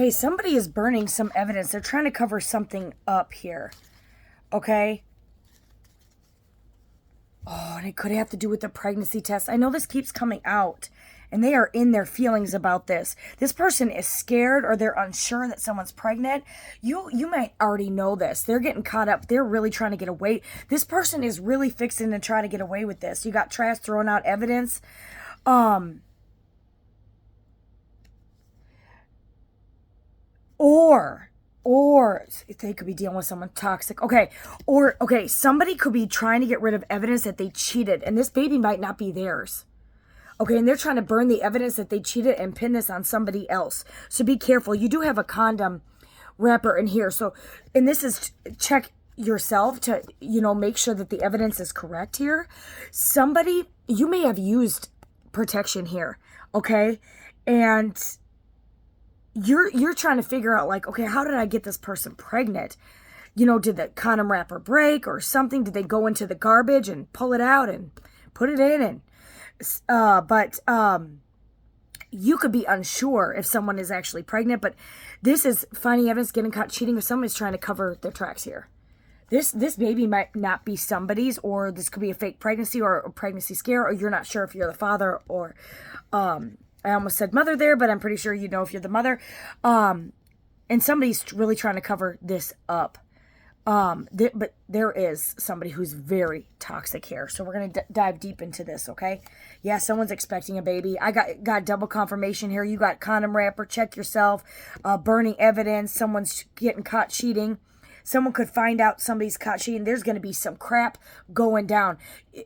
Okay, somebody is burning some evidence. They're trying to cover something up here. Okay. Oh, and it could have to do with the pregnancy test. I know this keeps coming out, and they are in their feelings about this. This person is scared, or they're unsure that someone's pregnant. You might already know this. They're getting caught up. They're really trying to get away. This person is really fixing to try to get away with this. You got trash throwing out evidence. Or they could be dealing with someone toxic. Okay, somebody could be trying to get rid of evidence that they cheated, and this baby might not be theirs. Okay, and they're trying to burn the evidence that they cheated and pin this on somebody else. So be careful. You do have a condom wrapper in here. So, and this is check yourself to, make sure that the evidence is correct here. Somebody, you may have used protection here, okay? And you're trying to figure out, like, okay, how did I get this person pregnant? Did the condom wrapper break or something? Did they go into the garbage and pull it out and put it in? And you could be unsure if someone is actually pregnant, but this is finding evidence, getting caught cheating, if someone is trying to cover their tracks here. This baby might not be somebody's, or this could be a fake pregnancy or a pregnancy scare, or you're not sure if you're the father, or I almost said mother there, but I'm pretty sure you know if you're the mother. And somebody's really trying to cover this up. But there is somebody who's very toxic here. So we're going to dive deep into this, okay? Yeah, someone's expecting a baby. I got double confirmation here. You got condom wrapper, check yourself, burning evidence, someone's getting caught cheating. Someone could find out somebody's caught cheating. There's going to be some crap going down.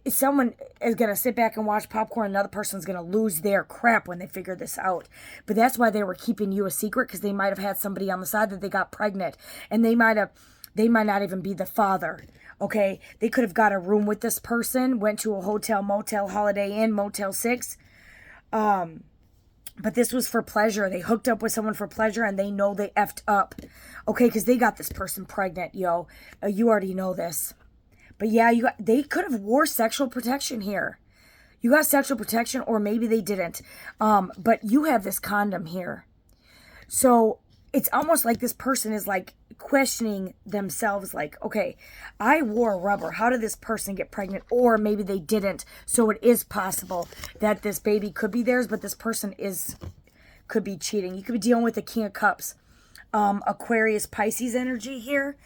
Someone is going to sit back and watch popcorn. Another person's going to lose their crap when they figure this out. But that's why they were keeping you a secret, because they might have had somebody on the side that they got pregnant. And they might not even be the father. Okay? They could have got a room with this person, went to a hotel, motel, Holiday Inn, Motel 6. But this was for pleasure. They hooked up with someone for pleasure, and they know they effed up. Okay, because they got this person pregnant, yo. You already know this. But yeah, they could have wore sexual protection here. You got sexual protection, or maybe they didn't. But you have this condom here. So it's almost like this person is like questioning themselves, like, okay, I wore rubber. How did this person get pregnant? Or maybe they didn't. So it is possible that this baby could be theirs, but this person could be cheating. You could be dealing with the King of Cups. Aquarius, Pisces energy here.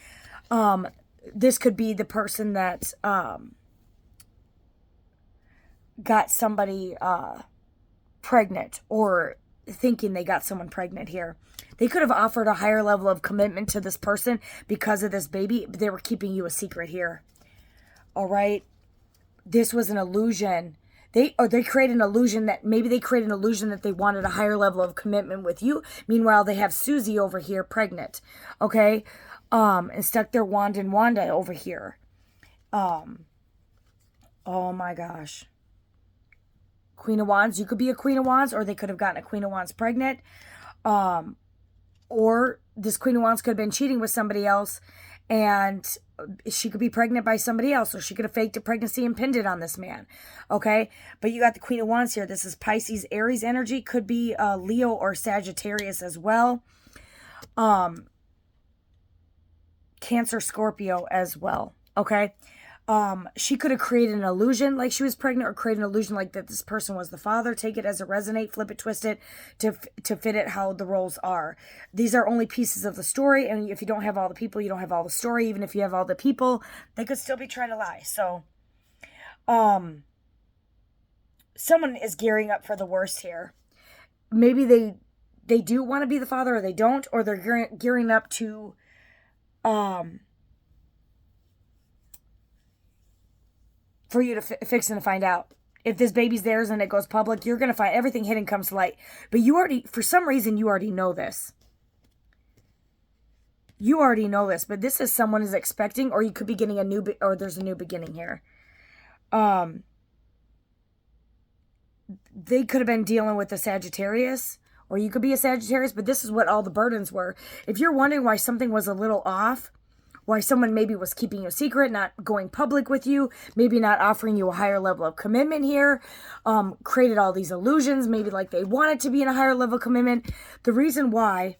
This could be the person that got somebody pregnant, or thinking they got someone pregnant here. They could have offered a higher level of commitment to this person because of this baby, but they were keeping you a secret here. All right? This was an illusion. They create an illusion that they wanted a higher level of commitment with you. Meanwhile, they have Susie over here pregnant. Okay? And stuck their wand in Wanda over here. Oh my gosh. Queen of Wands. You could be a Queen of Wands, or they could have gotten a Queen of Wands pregnant. Or this Queen of Wands could have been cheating with somebody else, and she could be pregnant by somebody else, or she could have faked a pregnancy and pinned it on this man. Okay? But you got the Queen of Wands here. This is Pisces, Aries energy. Could be Leo or Sagittarius as well. Cancer, Scorpio as well. Okay? She could have created an illusion like she was pregnant, or created an illusion like that this person was the father. Take it as a resonate, flip it, twist it to fit it how the roles are. These are only pieces of the story, and if you don't have all the people, you don't have all the story. Even if you have all the people, they could still be trying to lie. So, someone is gearing up for the worst here. Maybe they do want to be the father, or they don't, or they're gearing up to, for you to fix and to find out. If this baby's theirs and it goes public, you're going to find everything hidden comes to light. But for some reason, you already know this. You already know this, but this is someone is expecting, or you could be getting or there's a new beginning here. They could have been dealing with a Sagittarius, or you could be a Sagittarius, but this is what all the burdens were. If you're wondering why something was a little off, why someone maybe was keeping you a secret, not going public with you, maybe not offering you a higher level of commitment here, created all these illusions, maybe like they wanted to be in a higher level of commitment. The reason why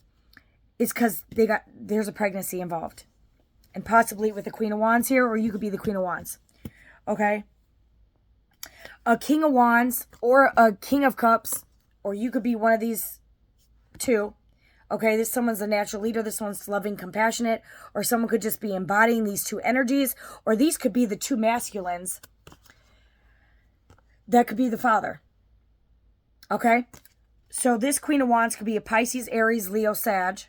is because there's a pregnancy involved. And possibly with the Queen of Wands here, or you could be the Queen of Wands. Okay? A King of Wands or a King of Cups, or you could be one of these two. Okay, this someone's a natural leader, this one's loving, compassionate, or someone could just be embodying these two energies, or these could be the two masculines. That could be the father. Okay? So this Queen of Wands could be a Pisces, Aries, Leo, Sag.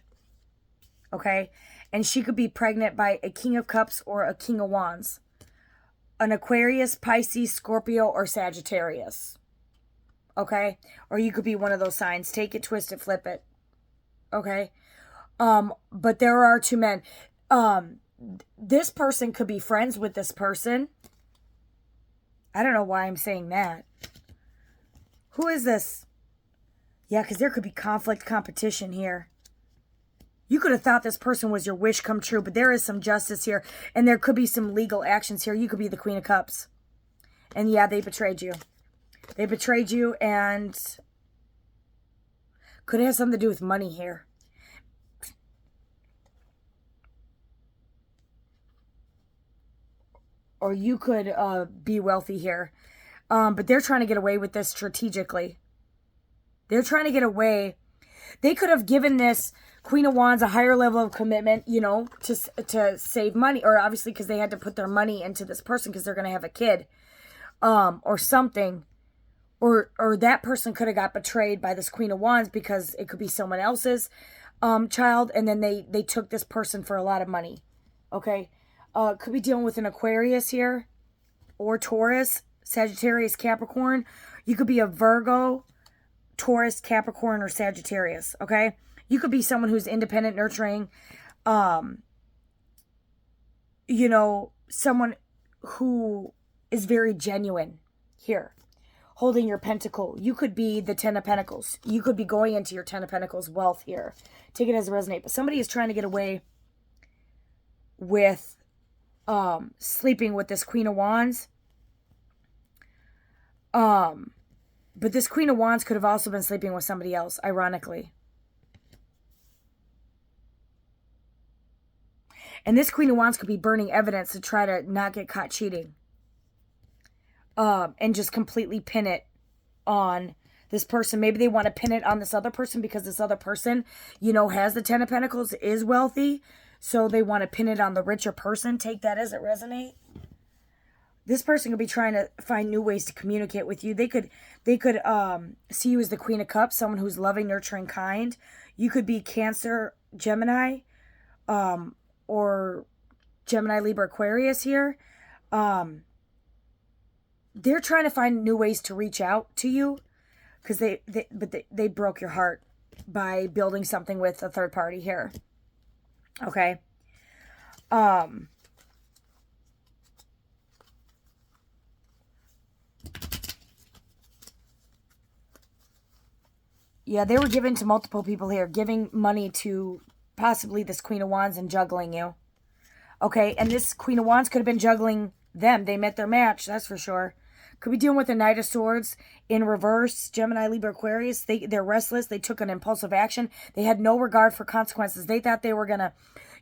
Okay? And she could be pregnant by a King of Cups or a King of Wands. An Aquarius, Pisces, Scorpio, or Sagittarius. Okay? Or you could be one of those signs. Take it, twist it, flip it. Okay? But there are two men. This person could be friends with this person. I don't know why I'm saying that. Who is this? Yeah, because there could be conflict, competition here. You could have thought this person was your wish come true, but there is some justice here, and there could be some legal actions here. You could be the Queen of Cups. And yeah, they betrayed you. They betrayed you, and could have something to do with money here. Or you could be wealthy here. But they're trying to get away with this strategically. They're trying to get away. They could have given this Queen of Wands a higher level of commitment, you know, to save money. Or obviously because they had to put their money into this person because they're going to have a kid. Or something. Or that person could have got betrayed by this Queen of Wands because it could be someone else's child. And then they took this person for a lot of money. Okay? Could be dealing with an Aquarius here. Or Taurus, Sagittarius, Capricorn. You could be a Virgo, Taurus, Capricorn, or Sagittarius. Okay? You could be someone who's independent, nurturing. You know, someone who is very genuine here. Holding your pentacle. You could be the Ten of Pentacles. You could be going into your Ten of Pentacles wealth here. Take it as a resonate. But somebody is trying to get away with sleeping with this Queen of Wands. But this Queen of Wands could have also been sleeping with somebody else, ironically. And this Queen of Wands could be burning evidence to try to not get caught cheating. And just completely pin it on this person. Maybe they want to pin it on this other person because this other person, you know, has the Ten of Pentacles, is wealthy. So they want to pin it on the richer person. Take that as it resonate. This person could be trying to find new ways to communicate with you. They could see you as the Queen of Cups, someone who's loving, nurturing, kind. You could be Cancer, Gemini, or Gemini, Libra, Aquarius here. They're trying to find new ways to reach out to you because they broke your heart by building something with a third party here. Okay. Yeah, they were given to multiple people here, giving money to possibly this Queen of Wands and juggling you. Okay, and this Queen of Wands could have been juggling them. They met their match, that's for sure. Could be dealing with a Knight of Swords in reverse. Gemini, Libra, Aquarius. They're restless. They took an impulsive action. They had no regard for consequences. They thought they were going to,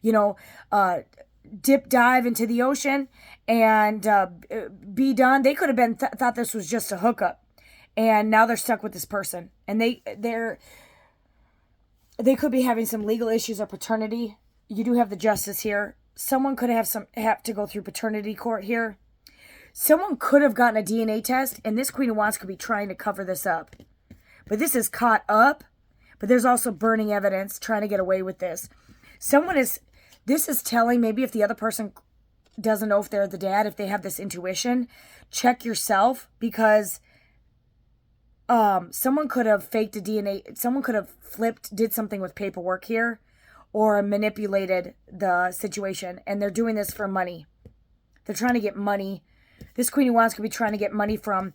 you know, dive into the ocean and be done. They could have been thought this was just a hookup. And now they're stuck with this person. And they could be having some legal issues or paternity. You do have the justice here. Someone could have to go through paternity court here. Someone could have gotten a DNA test, and this Queen of Wands could be trying to cover this up. But this is caught up, but there's also burning evidence trying to get away with this. This is telling, maybe if the other person doesn't know if they're the dad, if they have this intuition, check yourself, because someone could have faked a DNA, someone could have did something with paperwork here, or manipulated the situation, and they're doing this for money. They're trying to get money. This Queen of Wands could be trying to get money from,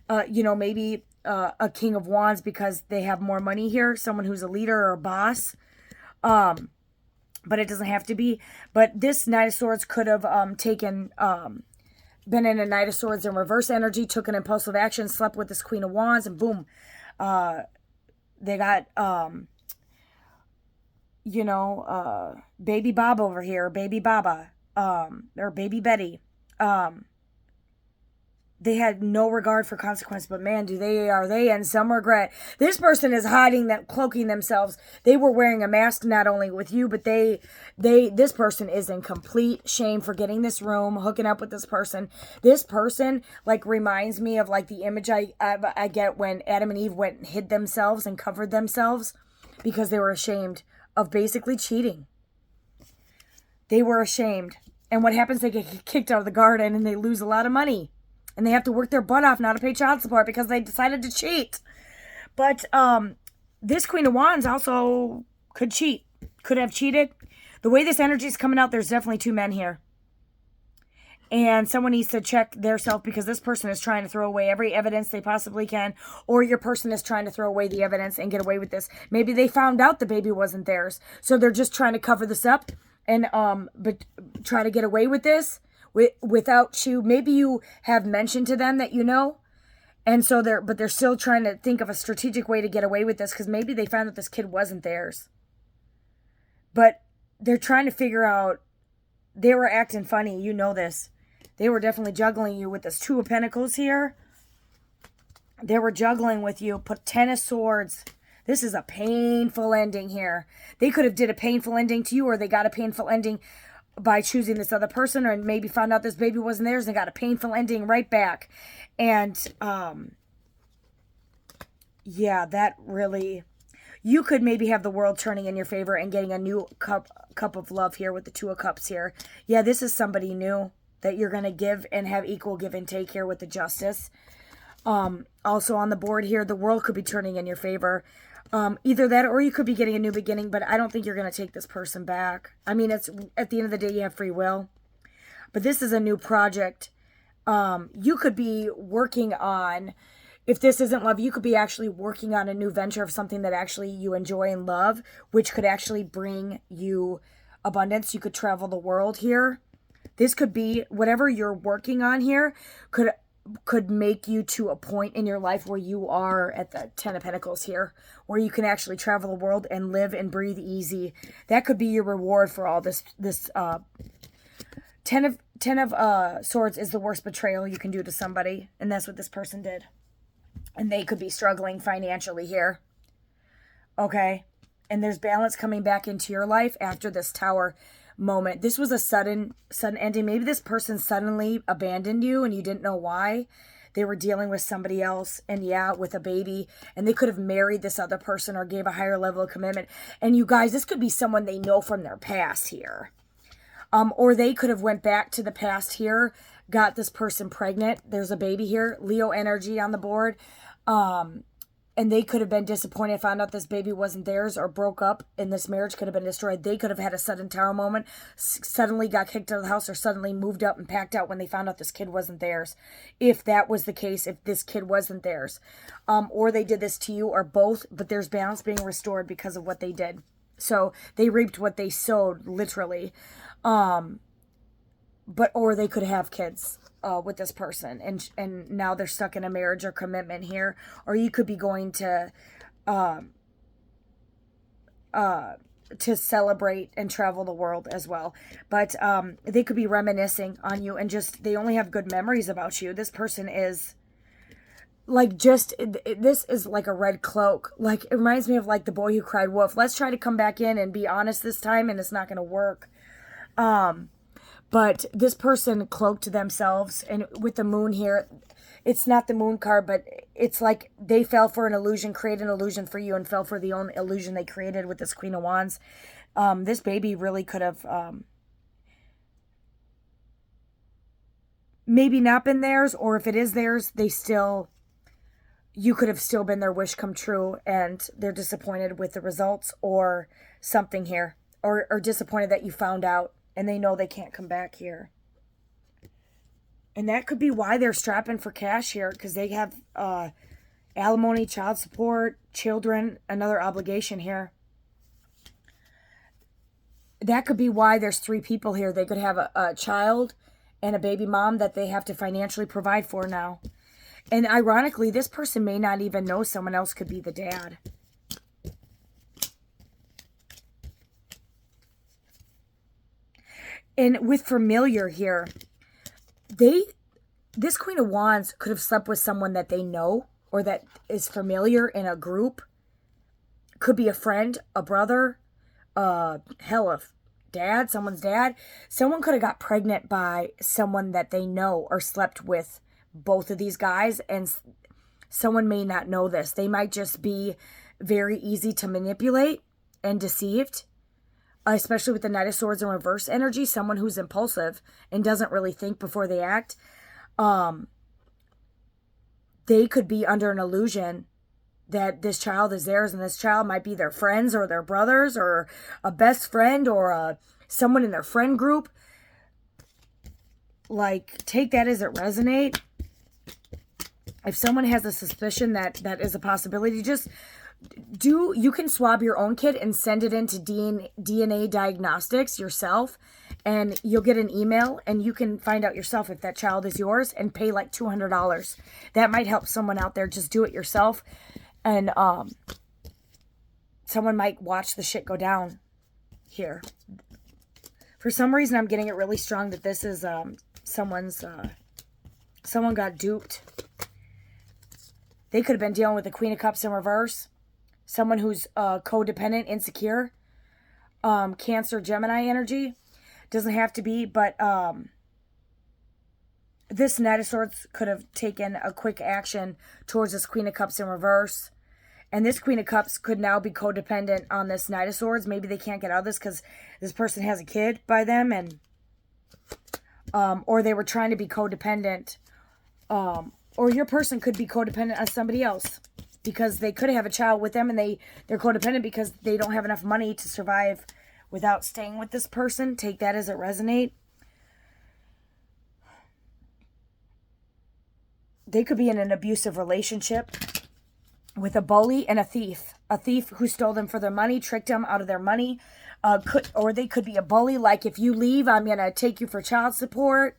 maybe a King of Wands because they have more money here. Someone who's a leader or a boss. But it doesn't have to be. But this Knight of Swords could have been in a Knight of Swords in reverse energy, took an impulsive action, slept with this Queen of Wands, and boom. They got, you know, baby Bob over here, baby Baba, or baby Betty. They had no regard for consequence, but man, are they in some regret. This person is hiding them, cloaking themselves. They were wearing a mask not only with you, but this person is in complete shame for getting this room, hooking up with this person. This person like reminds me of like the image I get when Adam and Eve went and hid themselves and covered themselves because they were ashamed of basically cheating. They were ashamed. And what happens? They get kicked out of the garden and they lose a lot of money. And they have to work their butt off now to pay child support because they decided to cheat. But this Queen of Wands also could cheat. Could have cheated. The way this energy is coming out, there's definitely two men here. And someone needs to check their self because this person is trying to throw away every evidence they possibly can. Or your person is trying to throw away the evidence and get away with this. Maybe they found out the baby wasn't theirs. So they're just trying to cover this up and but try to get away with this. Without you, maybe you have mentioned to them that you know, and so they're still trying to think of a strategic way to get away with this because maybe they found that this kid wasn't theirs. But they're trying to figure out, they were acting funny, you know this. They were definitely juggling you with this Two of Pentacles here. They were juggling with you, put Ten of Swords. This is a painful ending here. They could have did a painful ending to you or they got a painful ending by choosing this other person, or maybe found out this baby wasn't theirs and got a painful ending right back. And yeah, that really, you could maybe have the world turning in your favor and getting a new cup of love here with the Two of Cups here. Yeah, this is somebody new that you're going to give and have equal give and take here with the Justice. Also on the board here, the world could be turning in your favor. Either that or you could be getting a new beginning, but I don't think you're going to take this person back. I mean, it's at the end of the day, you have free will. But this is a new project. You could be working on, if this isn't love, you could be actually working on a new venture of something that actually you enjoy and love, which could actually bring you abundance. You could travel the world here. This could be, whatever you're working on here, could make you to a point in your life where you are at the Ten of Pentacles here, where you can actually travel the world and live and breathe easy. That could be your reward for all this. Ten of Swords is the worst betrayal you can do to somebody, and that's what this person did. And they could be struggling financially here. Okay? And there's balance coming back into your life after this Tower moment. This was a sudden ending. Maybe this person suddenly abandoned you and you didn't know why. They were dealing with somebody else and yeah, with a baby, and they could have married this other person or gave a higher level of commitment. And you guys, this could be someone they know from their past here. Or they could have went back to the past here, got this person pregnant. There's a baby here, Leo energy on the board. And they could have been disappointed, found out this baby wasn't theirs, or broke up and this marriage could have been destroyed. They could have had a sudden Tower moment, suddenly got kicked out of the house, or suddenly moved up and packed out when they found out this kid wasn't theirs. If that was the case, if this kid wasn't theirs. Or they did this to you, or both, but there's balance being restored because of what they did. So they reaped what they sowed, literally. Or they could have kids with this person, and now they're stuck in a marriage or commitment here. Or you could be going to celebrate and travel the world as well. But they could be reminiscing on you, and just they only have good memories about you. This person is like, this is like a red cloak. Like, it reminds me of like The Boy Who Cried Wolf. Let's try to come back in and be honest this time, and it's not going to work. But this person cloaked themselves, and with the Moon here, it's not the Moon card, but it's like they fell for an illusion, created an illusion for you, and fell for the own illusion they created with this Queen of Wands. This baby really could have maybe not been theirs, or if it is theirs, you could have still been their wish come true, and they're disappointed with the results or something here, or disappointed that you found out. And they know they can't come back here. And that could be why they're strapping for cash here. Because they have alimony, child support, children, another obligation here. That could be why there's 3 people here. They could have a child and a baby mom that they have to financially provide for now. And ironically, this person may not even know someone else could be the dad. And with familiar here, this Queen of Wands could have slept with someone that they know or that is familiar in a group. Could be a friend, a brother, hell, a dad, someone's dad. Someone could have got pregnant by someone that they know or slept with both of these guys, and someone may not know this. They might just be very easy to manipulate and deceived, especially with the Knight of Swords in reverse energy. Someone who's impulsive and doesn't really think before they act. They could be under an illusion that this child is theirs, and this child might be their friends or their brothers or a best friend or someone in their friend group. Like, take that as it resonates. If someone has a suspicion that is a possibility, you can swab your own kid and send it into DNA diagnostics yourself, and you'll get an email, and you can find out yourself if that child is yours and pay like $200. That might help someone out there. Just do it yourself. And someone might watch the shit go down here. For some reason, I'm getting it really strong that this is someone got duped. They could have been dealing with the Queen of Cups in reverse. Someone who's codependent, insecure. Cancer, Gemini energy. Doesn't have to be, but this Knight of Swords could have taken a quick action towards this Queen of Cups in reverse. And this Queen of Cups could now be codependent on this Knight of Swords. Maybe they can't get out of this because this person has a kid by them, and or they were trying to be codependent. Or your person could be codependent on somebody else because they could have a child with them, and they're codependent because they don't have enough money to survive without staying with this person. Take that as it resonates. They could be in an abusive relationship with a bully and a thief. A thief who stole them for their money, tricked them out of their money. Or they could be a bully, like, if you leave, I'm going to take you for child support.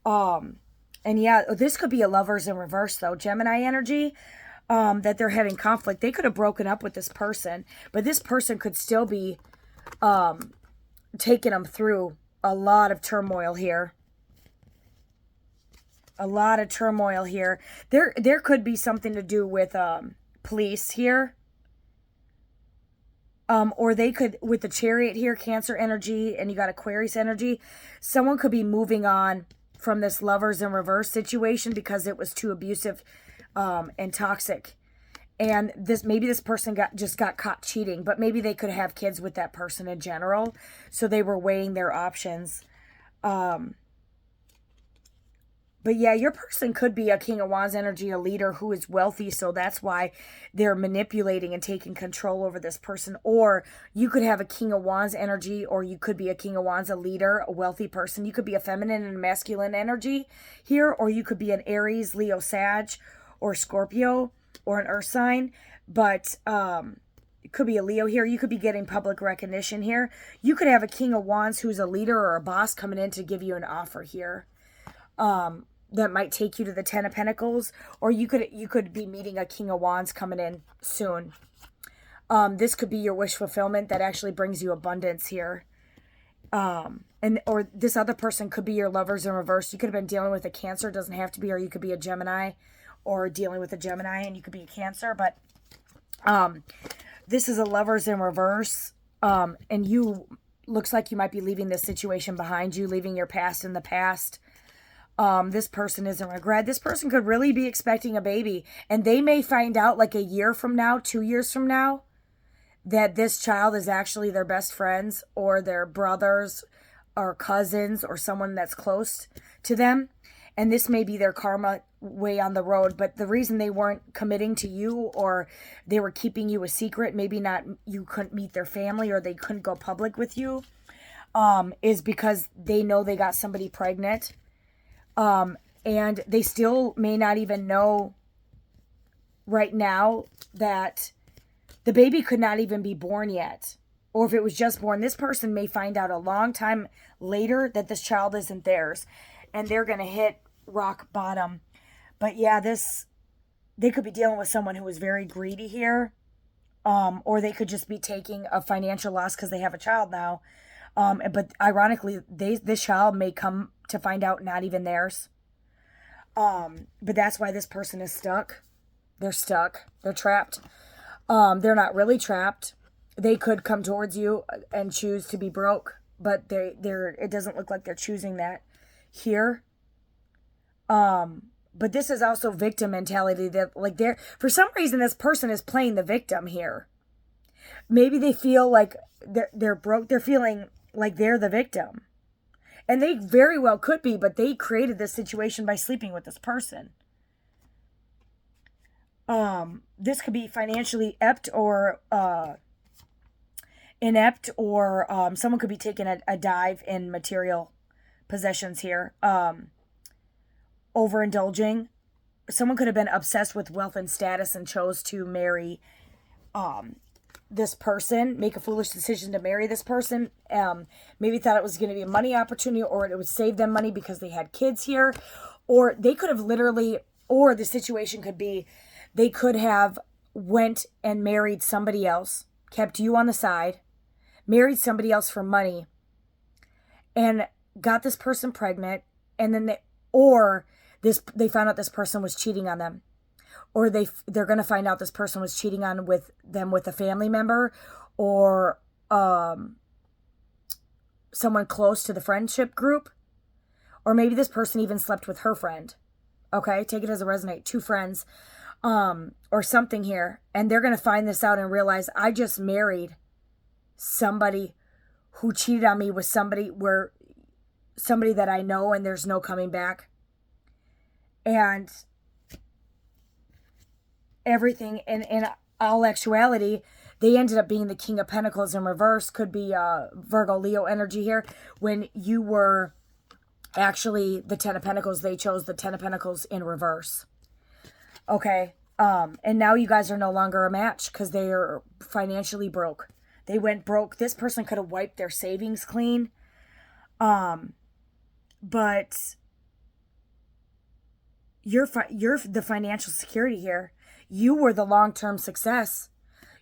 And yeah, this could be a lovers in reverse, though. Gemini energy, that they're having conflict. They could have broken up with this person, but this person could still be taking them through a lot of turmoil here. A lot of turmoil here. There could be something to do with police here. Or they could, with the Chariot here, Cancer energy, and you got Aquarius energy, someone could be moving on from this lovers in reverse situation because it was too abusive and toxic. And maybe this person just got caught cheating, but maybe they could have kids with that person in general. So they were weighing their options. But yeah, your person could be a King of Wands energy, a leader who is wealthy, so that's why they're manipulating and taking control over this person. Or you could have a King of Wands energy, or you could be a King of Wands, a leader, a wealthy person. You could be a feminine and masculine energy here, or you could be an Aries, Leo, Sag, or Scorpio, or an Earth sign. But it could be a Leo here. You could be getting public recognition here. You could have a King of Wands who's a leader or a boss coming in to give you an offer here. That might take you to the Ten of Pentacles, or you could be meeting a King of Wands coming in soon. This could be your wish fulfillment that actually brings you abundance here. Or this other person could be your lovers in reverse. You could have been dealing with a Cancer, doesn't have to be, or you could be a Gemini, or dealing with a Gemini and you could be a Cancer, but this is a lovers in reverse, and you looks like you might be leaving this situation behind you, leaving your past in the past. This person isn't regret. This person could really be expecting a baby, and they may find out like a year from now, 2 years from now, that this child is actually their best friends or their brothers or cousins or someone that's close to them. And this may be their karma way on the road, but the reason they weren't committing to you, or they were keeping you a secret, maybe not, you couldn't meet their family or they couldn't go public with you, is because they know they got somebody pregnant. And they still may not even know right now that the baby could not even be born yet. Or if it was just born, this person may find out a long time later that this child isn't theirs, and they're going to hit rock bottom. But yeah, they could be dealing with someone who is very greedy here. Or they could just be taking a financial loss because they have a child now. But ironically, this child may come to find out not even theirs. But that's why this person is stuck. They're stuck. They're trapped. They're not really trapped. They could come towards you and choose to be broke, but it doesn't look like they're choosing that here. But this is also victim mentality, that like for some reason this person is playing the victim here. Maybe they feel like they're broke. They're feeling like they're the victim. And they very well could be, but they created this situation by sleeping with this person. This could be financially inept, or someone could be taking a dive in material possessions here. Overindulging. Someone could have been obsessed with wealth and status and chose to marry this person, make a foolish decision to marry this person. Maybe thought it was going to be a money opportunity, or it would save them money because they had kids here. Or they could have literally, or the situation could be, they could have went and married somebody else, kept you on the side, married somebody else for money, and got this person pregnant, and then they found out this person was cheating on them. Or they're going to find out this person was cheating on with a family member, or someone close to the friendship group. Or maybe this person even slept with her friend. Okay, take it as a resonate. 2 friends, or something here. And they're going to find this out and realize, I just married somebody who cheated on me with somebody that I know, and there's no coming back. And everything, in all actuality, they ended up being the King of Pentacles in reverse. Could be Virgo, Leo energy here. When you were actually the 10 of Pentacles, they chose the 10 of Pentacles in reverse. Okay. And now you guys are no longer a match because they are financially broke. They went broke. This person could have wiped their savings clean. But you're the financial security here. You were the long-term success.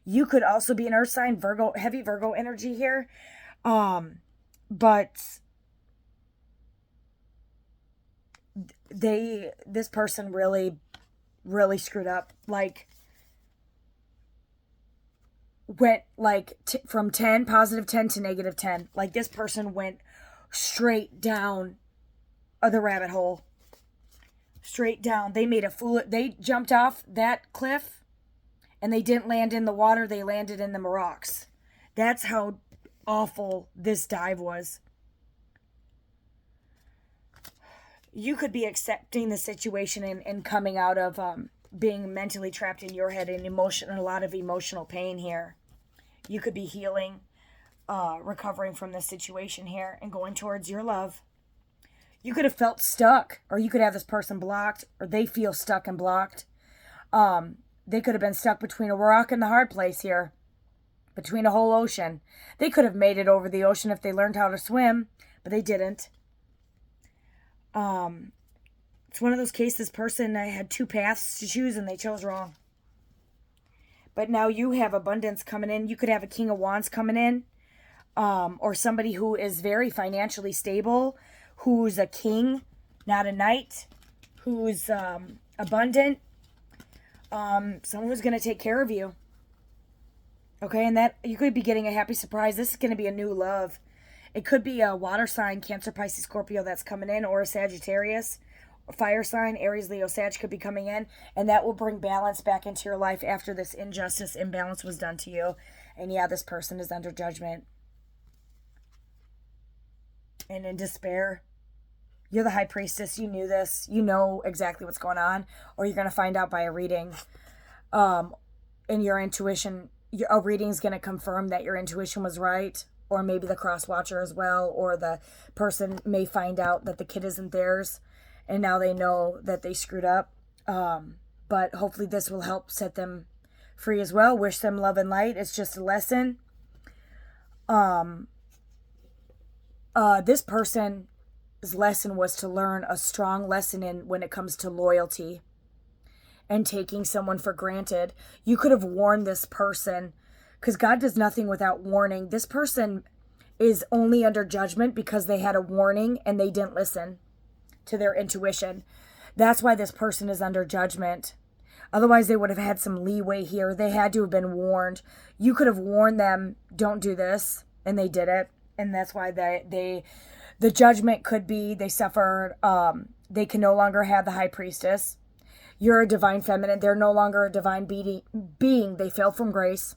You could also be an earth sign, Virgo, heavy Virgo energy here. But this person really, really screwed up. Like, went like from 10, positive 10 to negative 10. Like, this person went straight down the rabbit hole. Straight down. They made a fool. They jumped off that cliff and they didn't land in the water. They landed in the rocks. That's how awful this dive was. You could be accepting the situation and coming out of being mentally trapped in your head and a lot of emotional pain here. You could be healing, recovering from this situation here and going towards your love. You could have felt stuck, or you could have this person blocked, or they feel stuck and blocked. They could have been stuck between a rock and the hard place here, between a whole ocean. They could have made it over the ocean if they learned how to swim, but they didn't. It's one of those cases, this person had 2 paths to choose and they chose wrong. But now you have abundance coming in. You could have a King of Wands coming in, or somebody who is very financially stable, who's a king, not a knight, who's abundant, someone who's going to take care of you. Okay, and that you could be getting a happy surprise. This is going to be a new love. It could be a water sign, Cancer, Pisces, Scorpio that's coming in, or a Sagittarius, a fire sign, Aries, Leo, Sag could be coming in, and that will bring balance back into your life after this imbalance was done to you. And yeah, this person is under judgment and in despair. You're the high priestess. You knew this. You know exactly what's going on, or you're going to find out by a reading. And your intuition, a reading is going to confirm that your intuition was right, or maybe the cross watcher as well, or the person may find out that the kid isn't theirs, and now they know that they screwed up. But hopefully this will help set them free as well. Wish them love and light. It's just a lesson. This person's lesson was to learn a strong lesson when it comes to loyalty and taking someone for granted. You could have warned this person, because God does nothing without warning. This person is only under judgment because they had a warning and they didn't listen to their intuition. That's why this person is under judgment. Otherwise, they would have had some leeway here. They had to have been warned. You could have warned them, don't do this, and they did it. And that's why the judgment could be they suffered. They can no longer have the high priestess. You're a divine feminine. They're no longer a divine being. They fell from grace.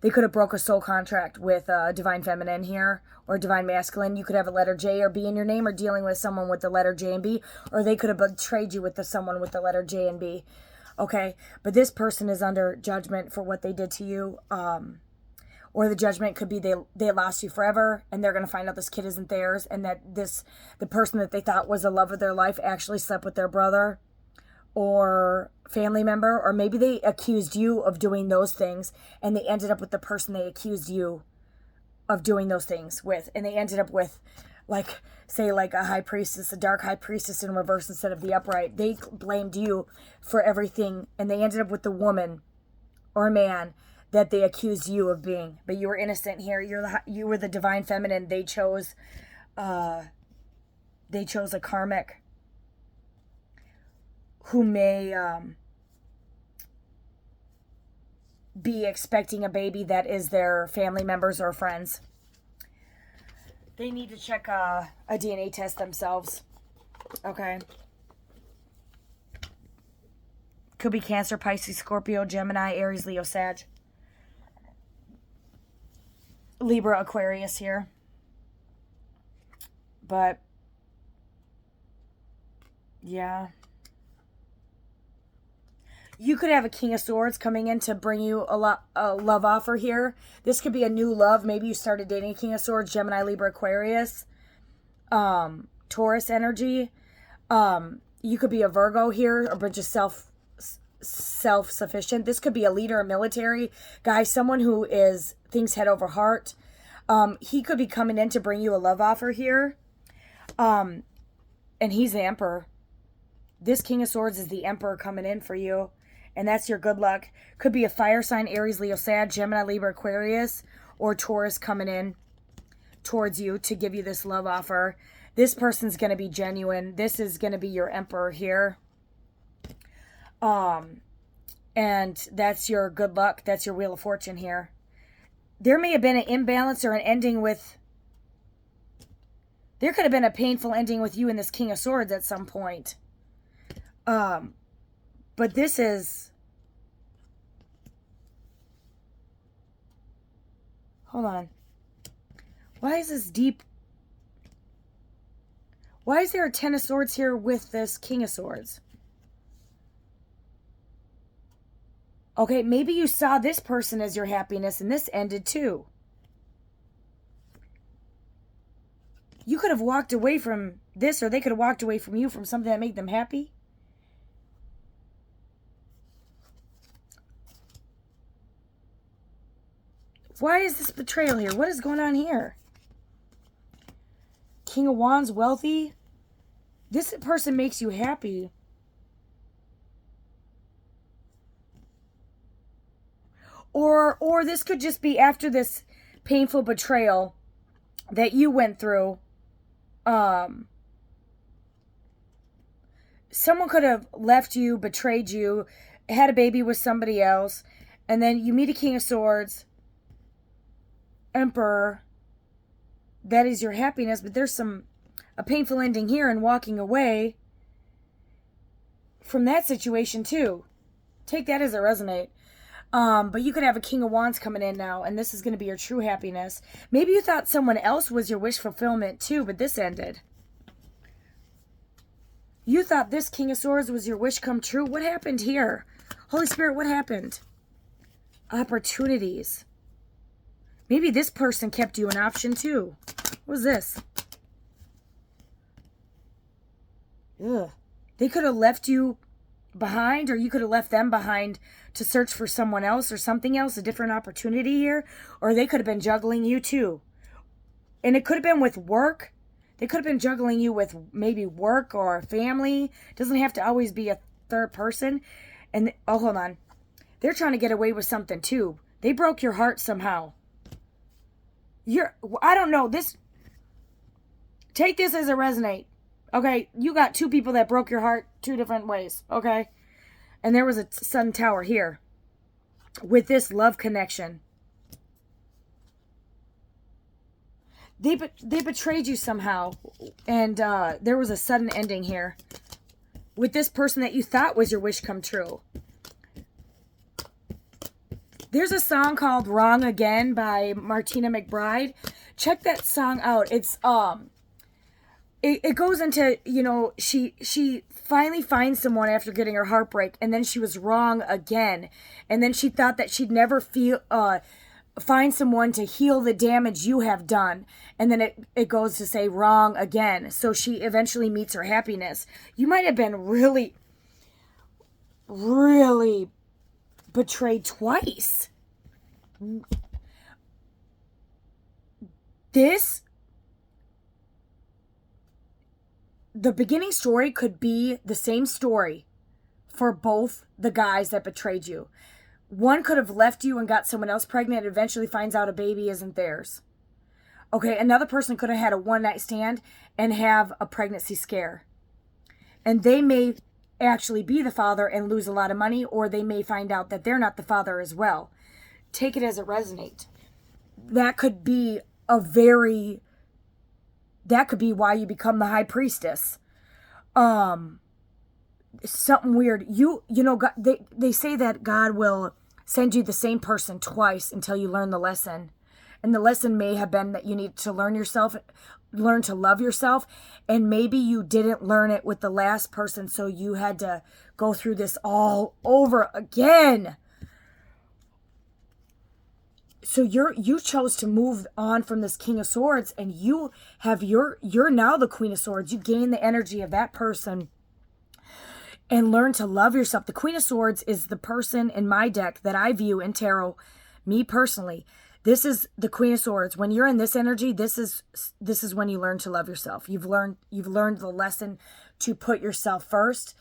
They could have broke a soul contract with a divine feminine here, or divine masculine. You could have a letter J or B in your name, or dealing with someone with the letter J and B, or they could have betrayed you with someone with the letter J and B. Okay, but this person is under judgment for what they did to you, or the judgment could be they lost you forever, and they're going to find out this kid isn't theirs, and that the person that they thought was the love of their life actually slept with their brother or family member, or maybe they accused you of doing those things, and they ended up with the person they accused you of doing those things with, and they ended up with, like, say, like a high priestess, a dark high priestess in reverse instead of the upright. They blamed you for everything, and they ended up with the woman or man that they accused you of being. But you were innocent here. You were the divine feminine. They chose a karmic who may be expecting a baby that is their family members or friends. They need to check a DNA test themselves. Okay. Could be Cancer, Pisces, Scorpio, Gemini, Aries, Leo, Sag. Libra, Aquarius here. But, yeah. You could have a King of Swords coming in to bring you a love offer here. This could be a new love. Maybe you started dating a King of Swords, Gemini, Libra, Aquarius, Taurus energy. You could be a Virgo here, or just self-sufficient. This could be a leader, a military guy, someone who is thinks head over heart. He could be coming in to bring you a love offer here. And he's the Emperor. This King of Swords is the Emperor coming in for you. And that's your good luck. Could be a fire sign, Aries, Leo, Sag, Gemini, Libra, Aquarius, or Taurus coming in towards you to give you this love offer. This person's going to be genuine. This is going to be your Emperor here. And that's your good luck. That's your Wheel of Fortune here. There may have been an imbalance or an ending with... There could have been a painful ending with you and this King of Swords at some point. But this is... Hold on. Why is this deep? Why is there a Ten of Swords here with this King of Swords? Okay, maybe you saw this person as your happiness and this ended too. You could have walked away from this, or they could have walked away from you from something that made them happy. Why is this betrayal here? What is going on here? King of Wands, wealthy. This person makes you happy. Or this could just be after this painful betrayal that you went through. Someone could have left you, betrayed you, had a baby with somebody else, and then you meet a King of Swords, Emperor. That is your happiness, but there's a painful ending here and walking away from that situation too. Take that as it resonate. But you could have a King of Wands coming in now, and this is going to be your true happiness. Maybe you thought someone else was your wish fulfillment too, but this ended. You thought this King of Swords was your wish come true. What happened here? Holy Spirit, what happened? Opportunities. Maybe this person kept you an option too. What was this? Ugh. They could have left you behind, or you could have left them behind to search for someone else or something else, a different opportunity here. Or they could have been juggling you too. And it could have been with work. They could have been juggling you with maybe work or family. It doesn't have to always be a third person. And, oh, hold on. They're trying to get away with something too. They broke your heart somehow. I don't know, this, take this as a resonate. Okay, you got two people that broke your heart two different ways, okay? And there was a sun tower here with this love connection. They betrayed you somehow, and there was a sudden ending here with this person that you thought was your wish come true. There's a song called Wrong Again by Martina McBride. Check that song out. It's it goes into, you know, she finally finds someone after getting her heartbreak, and then she was wrong again, and then she thought that she'd never find someone to heal the damage you have done, and then it goes to say wrong again. So she eventually meets her happiness. You might have been really, really betrayed twice. The beginning story could be the same story for both the guys that betrayed you. One could have left you and got someone else pregnant and eventually finds out a baby isn't theirs. Okay, another person could have had a one-night stand and have a pregnancy scare. And they may actually be the father and lose a lot of money, or they may find out that they're not the father as well. Take it as it resonates. That could be why you become the high priestess. Something weird. You know, God, they say that God will send you the same person twice until you learn the lesson. And the lesson may have been that you need to learn to love yourself. And maybe you didn't learn it with the last person, so you had to go through this all over again. So you chose to move on from this King of Swords, and you're now the Queen of Swords. You gain the energy of that person and learn to love yourself. The Queen of Swords is the person in my deck that I view in tarot, me personally. This is the Queen of Swords. When you're in this energy, this is when you learn to love yourself. You've learned the lesson to put yourself first,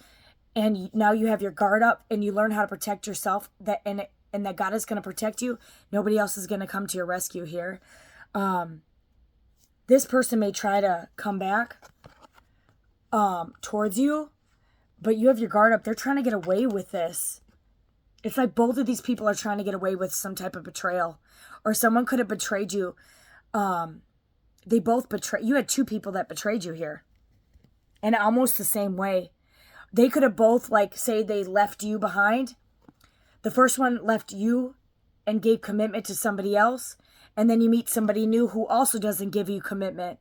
and now you have your guard up, and you learn how to protect yourself. And that God is going to protect you. Nobody else is going to come to your rescue here. This person may try to come back towards you, but you have your guard up. They're trying to get away with this. It's like both of these people are trying to get away with some type of betrayal. Or someone could have betrayed you. They both you had two people that betrayed you here. And almost the same way. They could have both, like, say they left you behind. The first one left you and gave commitment to somebody else. And then you meet somebody new who also doesn't give you commitment.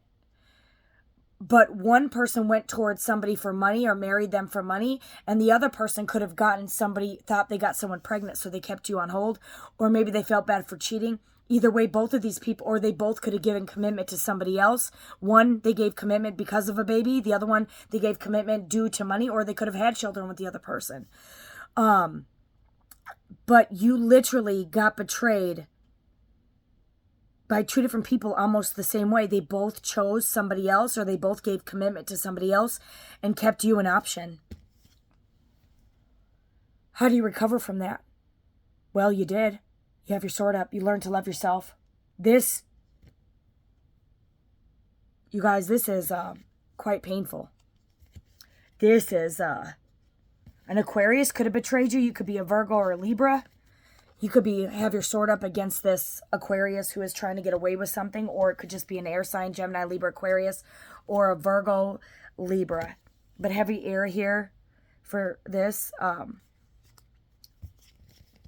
But one person went towards somebody for money or married them for money, and the other person could have thought they got someone pregnant, so they kept you on hold, or maybe they felt bad for cheating. Either way, both of these people, or they both could have given commitment to somebody else. One, they gave commitment because of a baby. The other one, they gave commitment due to money, or they could have had children with the other person. But you literally got betrayed by two different people almost the same way. They both chose somebody else, or they both gave commitment to somebody else and kept you an option. How do you recover from that? Well, you did. You have your sword up. You learned to love yourself. You guys, this is quite painful. This is an Aquarius could have betrayed you. You could be a Virgo or a Libra. You could have your sword up against this Aquarius who is trying to get away with something, or it could just be an air sign, Gemini, Libra, Aquarius, or a Virgo, Libra. But heavy air here for this.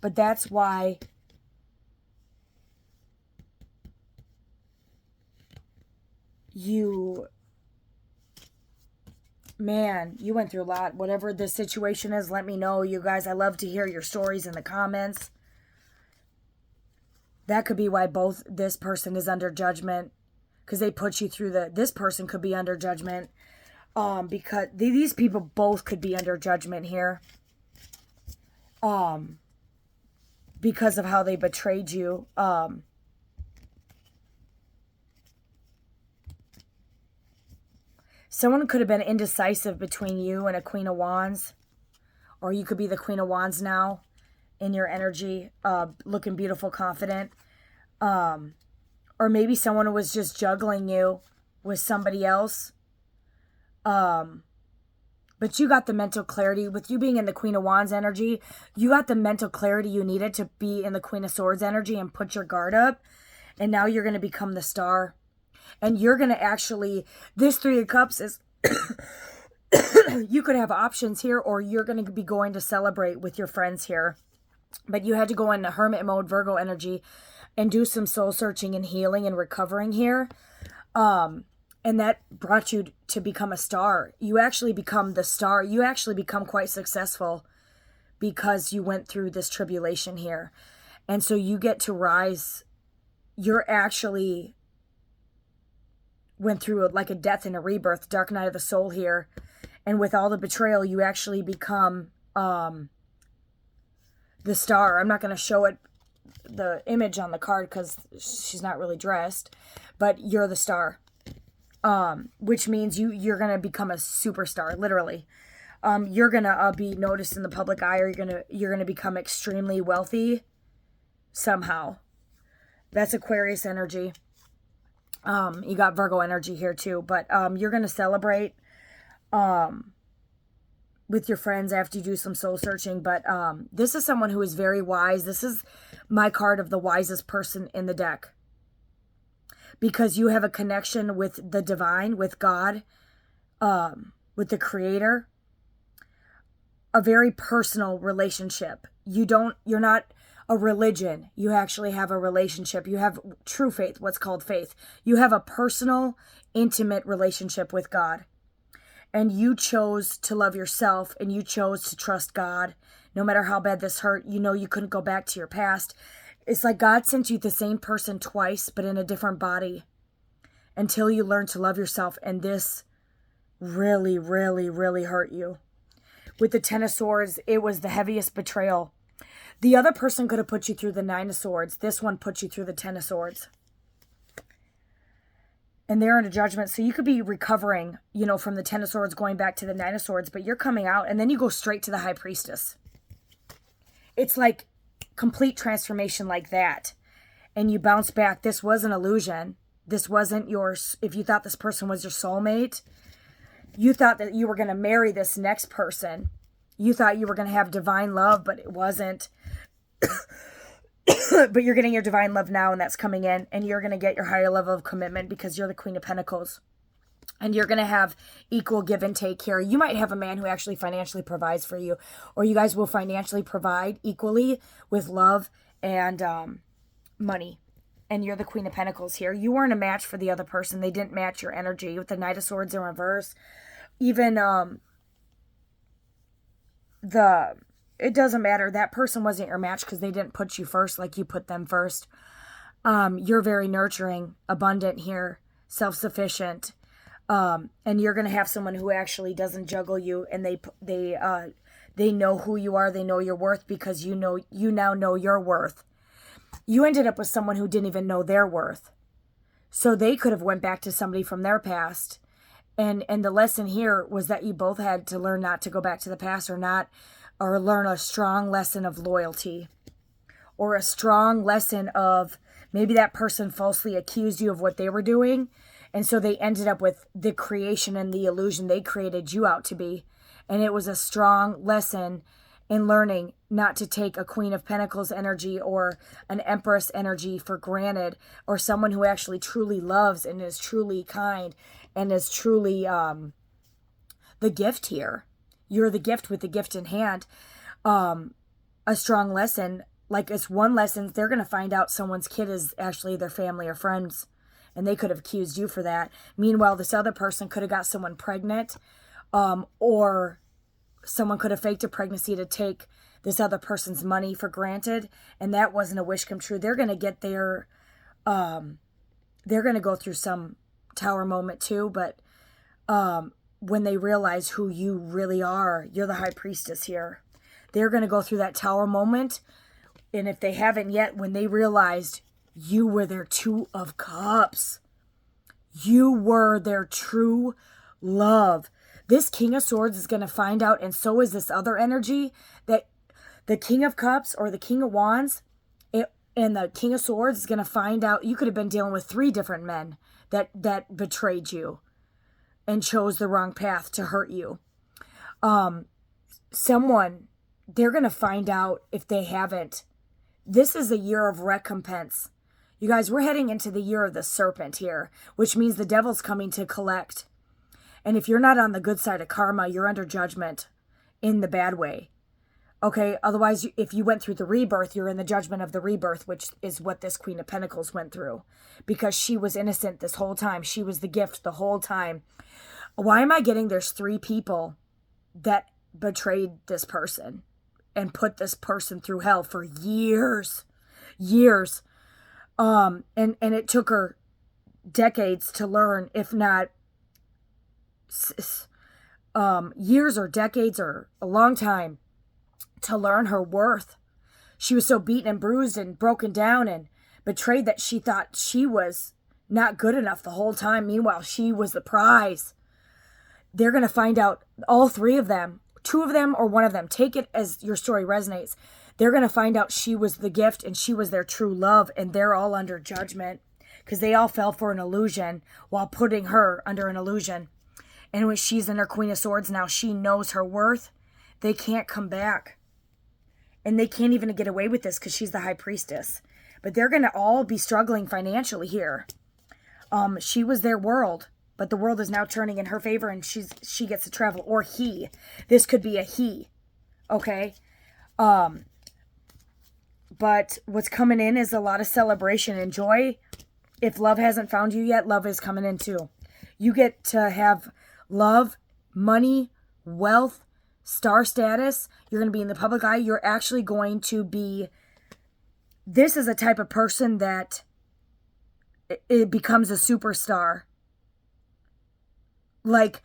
But that's why you went through a lot. Whatever the situation is, let me know. You guys, I love to hear your stories in the comments. That could be why this person is under judgment, because they put you through this person could be under judgment, because these people both could be under judgment here, because of how they betrayed you. Someone could have been indecisive between you and a Queen of Wands, or you could be the Queen of Wands now in your energy, looking beautiful, confident, Or maybe someone was just juggling you with somebody else. But you got the mental clarity. With you being in the Queen of Wands energy, you got the mental clarity you needed to be in the Queen of Swords energy and put your guard up. And now you're going to become the star. And you're going to actually, this Three of Cups is, you could have options here, or you're going to be going to celebrate with your friends here. But you had to go into hermit mode, Virgo energy, and do some soul searching and healing and recovering here. And that brought you to become a star. You actually become the star. You actually become quite successful because you went through this tribulation here. And so you get to rise. You're actually went through like a death and a rebirth, dark night of the soul here. And with all the betrayal, you actually become the star. I'm not going to show it, the image on the card, because she's not really dressed. But you're the star. Which means you're going to become a superstar, literally. You're going to be noticed in the public eye, or you're going to become extremely wealthy somehow. That's Aquarius energy. You got Virgo energy here too, but you're going to celebrate with your friends after you do some soul searching. But this is someone who is very wise. This is my card of the wisest person in the deck. Because you have a connection with the divine, with God, with the Creator. A very personal relationship. You're not a religion. You actually have a relationship. You have true faith, what's called faith. You have a personal, intimate relationship with God. And you chose to love yourself, and you chose to trust God. No matter how bad this hurt, you know you couldn't go back to your past. It's like God sent you the same person twice, but in a different body, until you learn to love yourself. And this really, really, really hurt you. With the Ten of Swords, it was the heaviest betrayal. The other person could have put you through the Nine of Swords. This one put you through the Ten of Swords. And they're in a judgment. So you could be recovering, from the Ten of Swords going back to the Nine of Swords, but you're coming out and then you go straight to the High Priestess. It's like complete transformation like that. And you bounce back. This was an illusion. This wasn't yours. If you thought this person was your soulmate, you thought that you were going to marry this next person. You thought you were going to have divine love, but it wasn't. But you're getting your divine love now, and that's coming in. And you're going to get your higher level of commitment because you're the Queen of Pentacles. And you're going to have equal give and take here. You might have a man who actually financially provides for you. Or you guys will financially provide equally with love and money. And you're the Queen of Pentacles here. You weren't a match for the other person. They didn't match your energy. With the Knight of Swords in reverse. Even it doesn't matter. That person wasn't your match because they didn't put you first like you put them first. You're very nurturing, abundant here, self-sufficient. And you're going to have someone who actually doesn't juggle you, and they know who you are. They know your worth because you now know your worth. You ended up with someone who didn't even know their worth. So they could have went back to somebody from their past. And the lesson here was that you both had to learn not to go back to the past, or learn a strong lesson of loyalty, or a strong lesson of maybe that person falsely accused you of what they were doing. And so they ended up with the creation and the illusion they created you out to be. And it was a strong lesson in learning not to take a Queen of Pentacles energy or an Empress energy for granted, or someone who actually truly loves and is truly kind and is truly the gift here. You're the gift with the gift in hand. A strong lesson, like it's one lesson, they're going to find out someone's kid is actually their family or friends, and they could have accused you for that. Meanwhile, this other person could have got someone pregnant, or someone could have faked a pregnancy to take this other person's money for granted, and that wasn't a wish come true. They're going to get their, they're going to go through some tower moment too, but when they realize who you really are, you're the High Priestess here. They're going to go through that tower moment, and if they haven't yet, when they realized you were their Two of Cups, you were their true love. This King of Swords is going to find out, and so is this other energy, that the King of Cups or the King of Wands, And the King of Swords is going to find out. You could have been dealing with 3 different men that betrayed you and chose the wrong path to hurt you. Someone, they're going to find out if they haven't. This is a year of recompense. You guys, we're heading into the year of the serpent here, which means the devil's coming to collect. And if you're not on the good side of karma, you're under judgment in the bad way. Okay, otherwise, if you went through the rebirth, you're in the judgment of the rebirth, which is what this Queen of Pentacles went through. Because she was innocent this whole time. She was the gift the whole time. Why am I getting there's 3 people that betrayed this person and put this person through hell for years? Years. And it took her decades to learn, if not years or decades or a long time, to learn her worth. She was so beaten and bruised and broken down and betrayed that she thought she was not good enough the whole time. Meanwhile, she was the prize. They're going to find out, all 3 of them, 2 of them or 1 of them, take it as your story resonates. They're going to find out she was the gift and she was their true love, and they're all under judgment because they all fell for an illusion while putting her under an illusion. And when she's in her Queen of Swords now, she knows her worth. They can't come back. And they can't even get away with this because she's the High Priestess. But they're going to all be struggling financially here. She was their world, but the world is now turning in her favor, and she gets to travel. Or he. This could be a he. Okay? But what's coming in is a lot of celebration and joy. If love hasn't found you yet, love is coming in too. You get to have love, money, wealth, star status. You're going to be in the public eye. You're actually going to be... This is a type of person that it becomes a superstar. Like,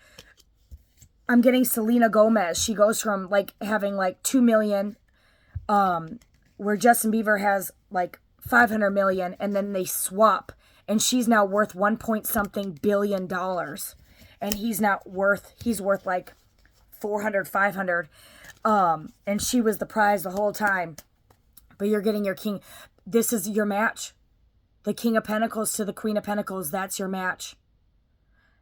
I'm getting Selena Gomez. She goes from like having like 2 million, where Justin Bieber has like 500 million, and then they swap, and she's now worth 1 point something billion dollars, and he's worth like 400, 500, and she was the prize the whole time. But you're getting your king. This is your match. The King of Pentacles to the Queen of Pentacles. That's your match.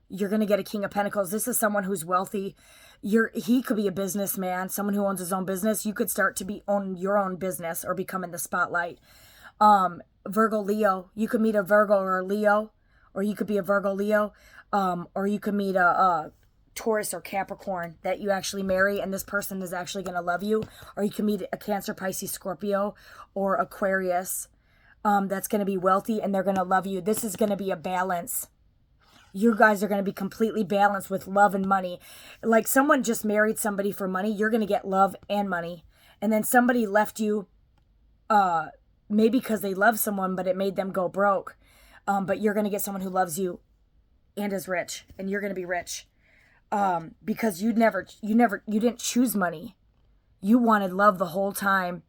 You're going to get a King of Pentacles. This is someone who's wealthy. He could be a businessman, someone who owns his own business. You could start to own your own business or become in the spotlight. Virgo, Leo. You could meet a Virgo or a Leo, or you could be a Virgo, Leo, or you could meet a Taurus or Capricorn that you actually marry, and this person is actually going to love you. Or you can meet a Cancer, Pisces, Scorpio, or Aquarius that's going to be wealthy, and they're going to love you. This is going to be a balance. You guys are going to be completely balanced with love and money. Like someone just married somebody for money, you're going to get love and money. And then somebody left you maybe because they love someone, but it made them go broke. But you're going to get someone who loves you and is rich, and you're going to be rich. Because you didn't choose money. You wanted love the whole time.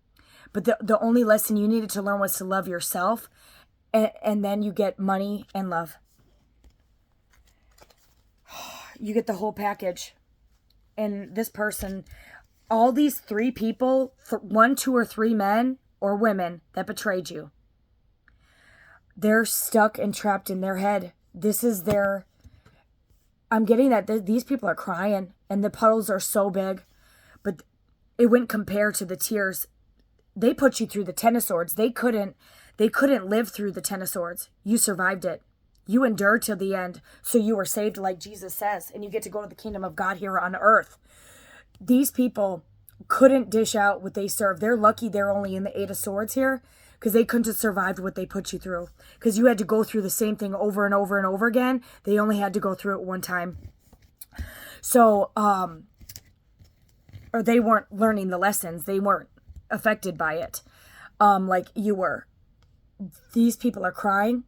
But the only lesson you needed to learn was to love yourself. And then you get money and love. You get the whole package. And this person, all these 3 people, 1, 2, or 3 men or women that betrayed you, they're stuck and trapped in their head. This is their... I'm getting that these people are crying and the puddles are so big, but it wouldn't compare to the tears. They put you through the Ten of Swords. They couldn't live through the Ten of Swords. You survived it. You endured till the end, so you were saved like Jesus says, and you get to go to the kingdom of God here on earth. These people couldn't dish out what they served. They're lucky they're only in the 8 of Swords here, because they couldn't have survived what they put you through. Because you had to go through the same thing over and over and over again. They only had to go through it one time. So, or they weren't learning the lessons. They weren't affected by it like you were. These people are crying.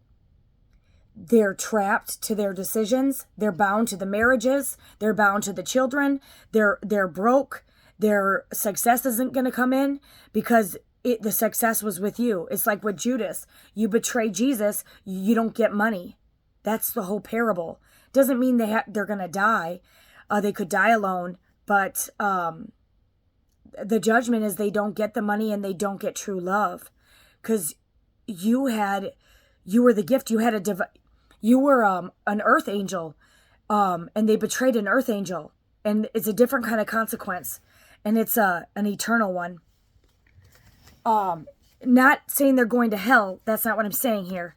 They're trapped to their decisions. They're bound to the marriages. They're bound to the children. They're broke. Their success isn't going to come in because the success was with you. It's like with Judas. You betray Jesus, you don't get money. That's the whole parable. Doesn't mean they're going to die. They could die alone, but the judgment is they don't get the money and they don't get true love. Because you were the gift. You were an earth angel, and they betrayed an earth angel, and it's a different kind of consequence, and it's an eternal one. Not saying they're going to hell. That's not what I'm saying here.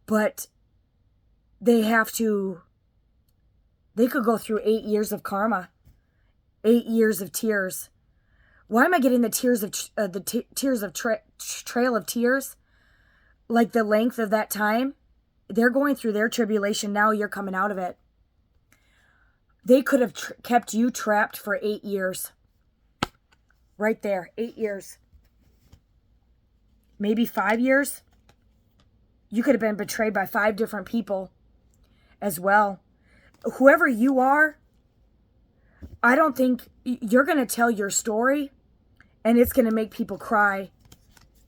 But they could go through 8 years of karma, 8 years of tears. Why am I getting the trail of tears? Like the length of that time? They're going through their tribulation now. You're coming out of it. They could have kept you trapped for 8 years. Right there, 8 years. Maybe 5 years. You could have been betrayed by 5 different people as well. Whoever you are, I don't think you're going to tell your story and it's going to make people cry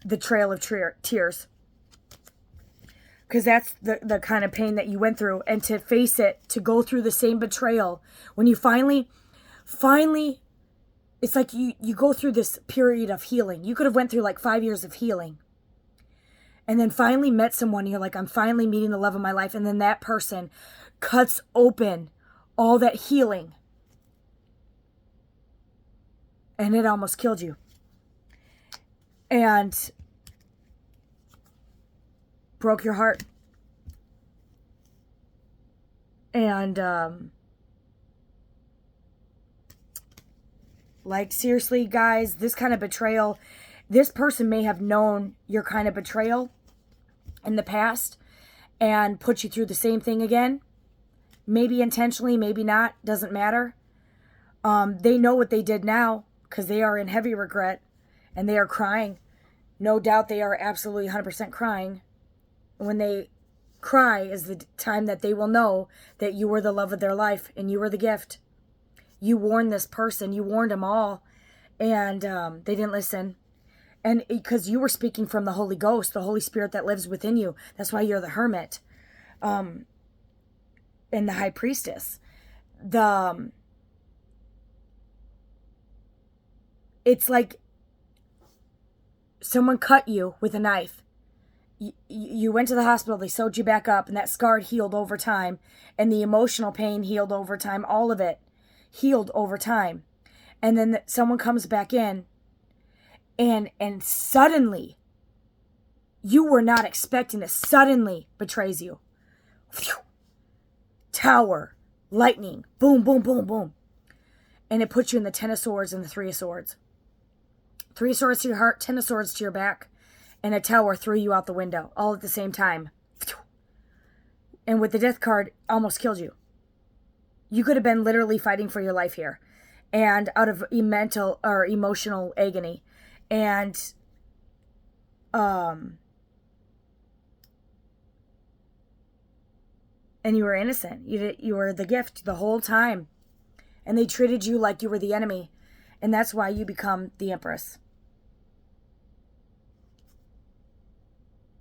the trail of tears. Because that's the kind of pain that you went through. And to face it, to go through the same betrayal, when you finally, it's like you go through this period of healing. You could have went through like 5 years of healing. And then finally met someone, and you're like, I'm finally meeting the love of my life. And then that person cuts open all that healing. And it almost killed you. And broke your heart. And like, seriously, guys, this kind of betrayal, this person may have known your kind of betrayal in the past and put you through the same thing again. Maybe intentionally, maybe not, doesn't matter. They know what they did now because they are in heavy regret and they are crying. No doubt they are absolutely 100% crying. When they cry is the time that they will know that you were the love of their life and you were the gift. You warned this person, you warned them all, and they didn't listen. And because you were speaking from the Holy Ghost, the Holy Spirit that lives within you. That's why you're the hermit and the high priestess. It's like someone cut you with a knife. You went to the hospital, they sewed you back up, and that scar healed over time, and the emotional pain healed over time, all of it healed over time. And then someone comes back in, and suddenly, you were not expecting this, suddenly betrays you. Phew. Tower, lightning, boom, boom, boom, boom. And it puts you in the 10 of swords and the 3 of swords. 3 of swords to your heart, 10 of swords to your back. And a tower threw you out the window, all at the same time. And with the death card, almost killed you. You could have been literally fighting for your life here. And out of mental or emotional agony. And you were innocent. You were the gift the whole time. And they treated you like you were the enemy. And that's why you become the Empress.